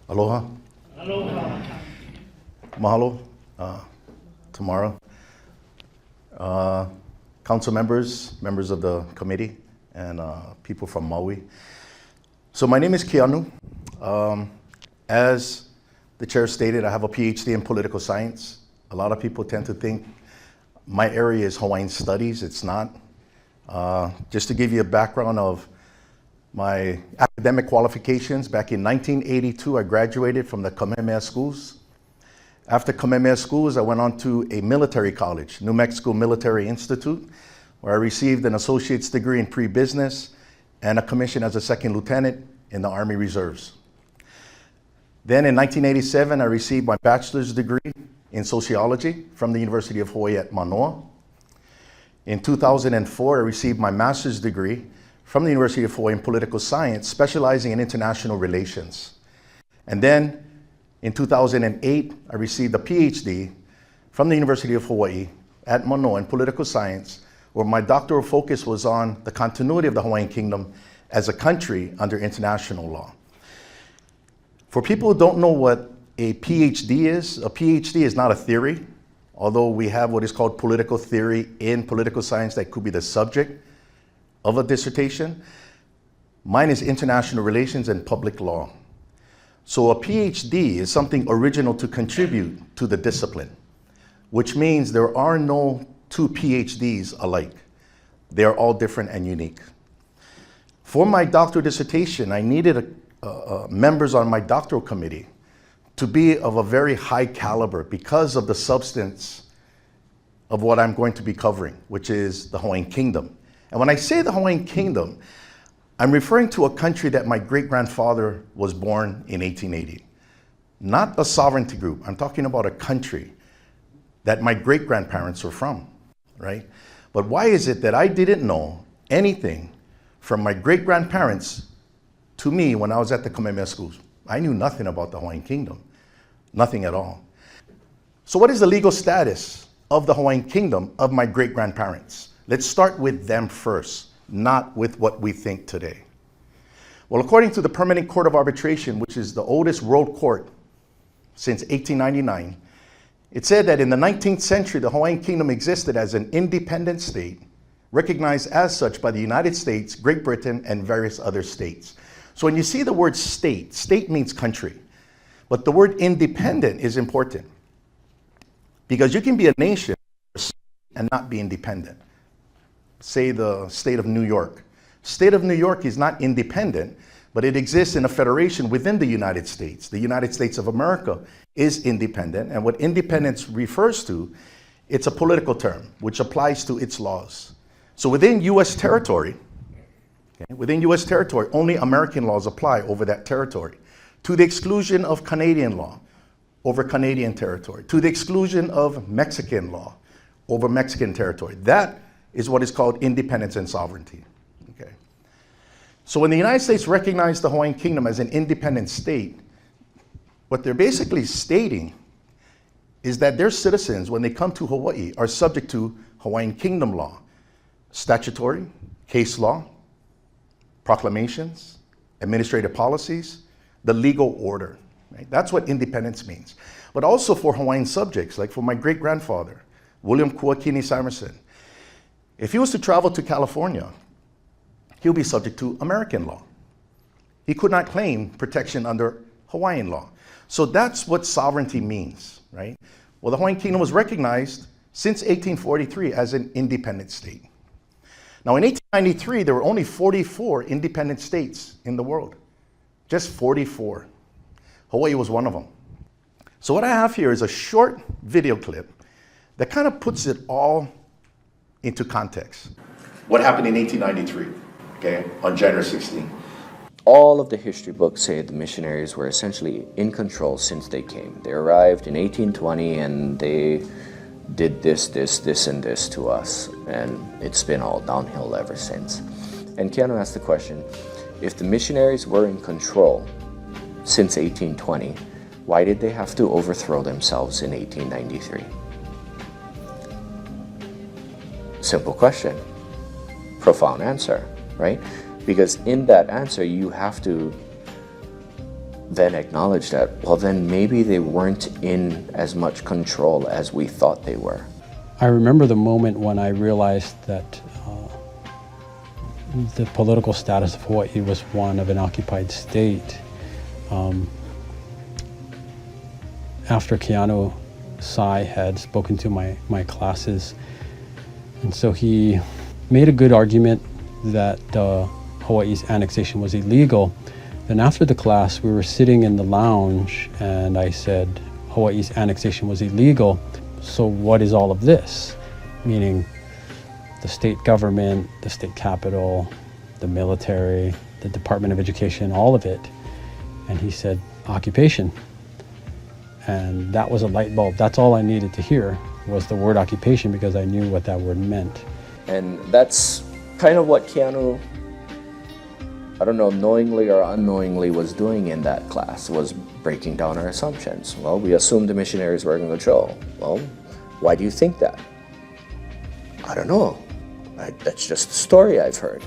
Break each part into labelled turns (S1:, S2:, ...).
S1: Aloha.
S2: Aloha.
S1: Mahalo. Tamara. Council members, members of the committee, and people from Maui. So my name is Keanu. As the chair stated, I have a PhD in political science. A lot of people tend to think my area is Hawaiian studies. It's not. Just to give you a background of my academic qualifications, back in 1982, I graduated from the Kamehameha schools. After Kamehameha schools, I went on to a military college, New Mexico Military Institute, where I received an associate's degree in pre-business and a commission as a second lieutenant in the Army Reserves. Then in 1987, I received my bachelor's degree in sociology from the University of Hawaii at Manoa. In 2004, I received my master's degree from the University of Hawaii in political science, specializing in international relations. And then in 2008, I received a PhD from the University of Hawaii at Manoa in political science, where my doctoral focus was on the continuity of the Hawaiian Kingdom as a country under international law. For people who don't know what a PhD is not a theory, although we have what is called political theory in political science that could be the subject of a dissertation. Mine is international relations and public law. So a PhD is something original to contribute to the discipline, which means there are no two PhDs alike. They are all different and unique. For my doctoral dissertation, I needed members on my doctoral committee to be of a very high caliber because of the substance of what I'm going to be covering, which is the Hawaiian Kingdom. And when I say the Hawaiian Kingdom, I'm referring to a country that my great-grandfather was born in 1880. Not a sovereignty group. I'm talking about a country that my great-grandparents were from, right? But why is it that I didn't know anything from my great-grandparents to me when I was at the Kamehameha schools? I knew nothing about the Hawaiian Kingdom, nothing at all. So what is the legal status of the Hawaiian Kingdom of my great-grandparents? Let's start with them first, not with what we think today. Well, according to the Permanent Court of Arbitration, which is the oldest world court since 1899, it said that in the 19th century, the Hawaiian Kingdom existed as an independent state, recognized as such by the United States, Great Britain, and various other states. So when you see the word state, state means country, but the word independent is important because you can be a nation and not be independent. Say the state of New York. State of New York is not independent, but it exists in a federation within the United States. The United States of America is independent, and what independence refers to, it's a political term which applies to its laws. So within U.S. territory, only American laws apply over that territory, to the exclusion of Canadian law over Canadian territory, to the exclusion of Mexican law over Mexican territory. That is what is called independence and sovereignty. Okay. So when the United States recognized the Hawaiian Kingdom as an independent state, what they're basically stating is that their citizens, when they come to Hawaii, are subject to Hawaiian Kingdom law, statutory, case law, proclamations, administrative policies, the legal order. Right? That's what independence means. But also for Hawaiian subjects, like for my great-grandfather, William Keanu Sai Publications, if he was to travel to California, he'll be subject to American law. He could not claim protection under Hawaiian law. So that's what sovereignty means, right? Well, the Hawaiian Kingdom was recognized since 1843 as an independent state. Now, in 1893, there were only 44 independent states in the world. Just 44. Hawaii was one of them. So what I have here is a short video clip that kind of puts it all into context. What happened in 1893, okay, on January 16?
S3: All of the history books say the missionaries were essentially in control since they came. They arrived in 1820 and they did this, and this to us. And it's been all downhill ever since. And Keanu asked the question, if the missionaries were in control since 1820, why did they have to overthrow themselves in 1893? Simple question, profound answer, right? Because in that answer, you have to then acknowledge that, well, then maybe they weren't in as much control as we thought they were.
S2: I remember the moment when I realized that the political status of Hawaii was one of an occupied state. After Keanu Sai had spoken to my classes, and so he made a good argument that Hawaii's annexation was illegal. Then after the class, we were sitting in the lounge, and I said, Hawaii's annexation was illegal, so what is all of this? Meaning the state government, the state capitol, the military, the Department of Education, all of it. And he said, occupation. And that was a light bulb. That's all I needed to hear was the word occupation, because I knew what that word meant.
S3: And that's kind of what Keanu, I don't know, knowingly or unknowingly was doing in that class, was breaking down our assumptions. Well, we assumed the missionaries were in control. Well, why do you think that? I don't know. That's just a story I've heard.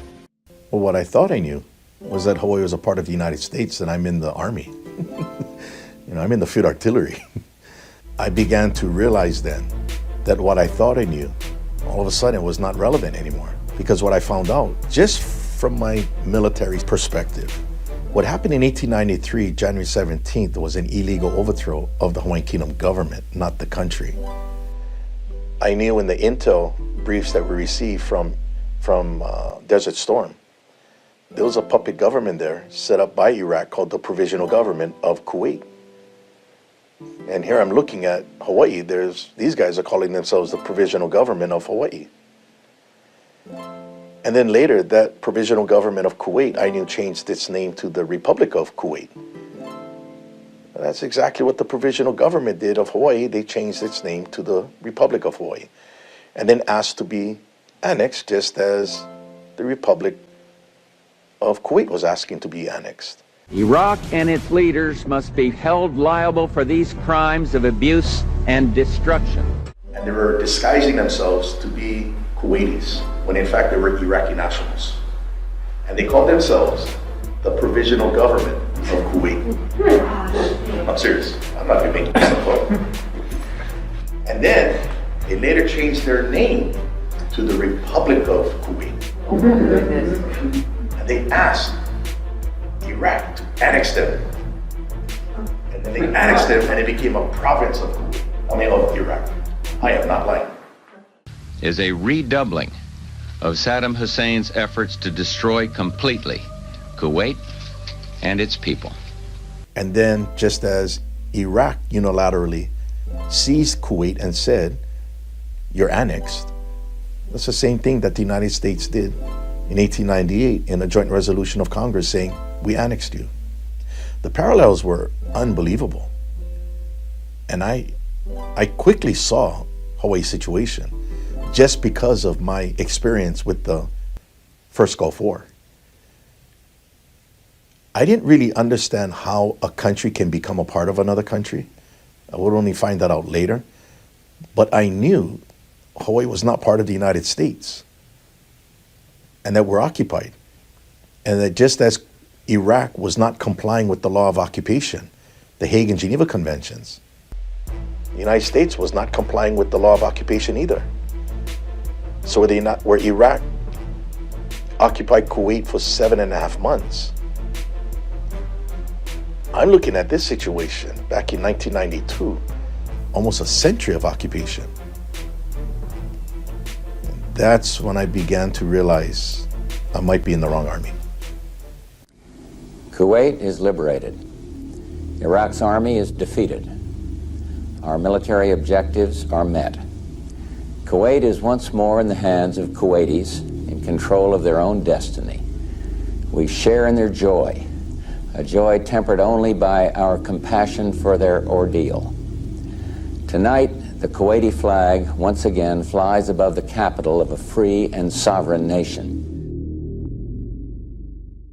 S1: Well, what I thought I knew was that Hawaii was a part of the United States and I'm in the Army. I'm in the Field Artillery. I began to realize then that what I thought I knew, all of a sudden was not relevant anymore. Because what I found out, just from my military perspective, what happened in 1893, January 17th, was an illegal overthrow of the Hawaiian Kingdom government, not the country. I knew in the intel briefs that we received from Desert Storm, there was a puppet government there set up by Iraq called the Provisional Government of Kuwait. And here I'm looking at Hawaii, these guys are calling themselves the Provisional Government of Hawaii. And then later, that Provisional Government of Kuwait, I knew, changed its name to the Republic of Kuwait. And that's exactly what the Provisional Government did of Hawaii. They changed its name to the Republic of Hawaii. And then asked to be annexed, just as the Republic of Kuwait was asking to be annexed.
S4: Iraq and its leaders must be held liable for these crimes of abuse and destruction.
S1: And they were disguising themselves to be Kuwaitis, when in fact they were Iraqi nationals. And they called themselves the Provisional Government of Kuwait. I'm serious, I'm not gonna make this stuff up. And then they later changed their name to the Republic of Kuwait. And they asked Iraq to annex them. And then they annexed them and it became a province of Kuwait, of Iraq. I am not lying.
S5: Is a redoubling of Saddam Hussein's efforts to destroy completely Kuwait and its people.
S1: And then, just as Iraq unilaterally seized Kuwait and said, you're annexed, that's the same thing that the United States did in 1898 in a joint resolution of Congress saying, we annexed you. The parallels were unbelievable. And I quickly saw Hawaii's situation just because of my experience with the first Gulf War. I didn't really understand how a country can become a part of another country. I would only find that out later. But I knew Hawaii was not part of the United States and that we're occupied. And that just as Iraq was not complying with the law of occupation, the Hague and Geneva Conventions, the United States was not complying with the law of occupation either. So where Iraq occupied Kuwait for 7.5 months, I'm looking at this situation back in 1992, almost a century of occupation. And that's when I began to realize I might be in the wrong army.
S4: Kuwait is liberated. Iraq's army is defeated. Our military objectives are met. Kuwait is once more in the hands of Kuwaitis in control of their own destiny. We share in their joy, a joy tempered only by our compassion for their ordeal. Tonight, the Kuwaiti flag once again flies above the capital of a free and sovereign nation.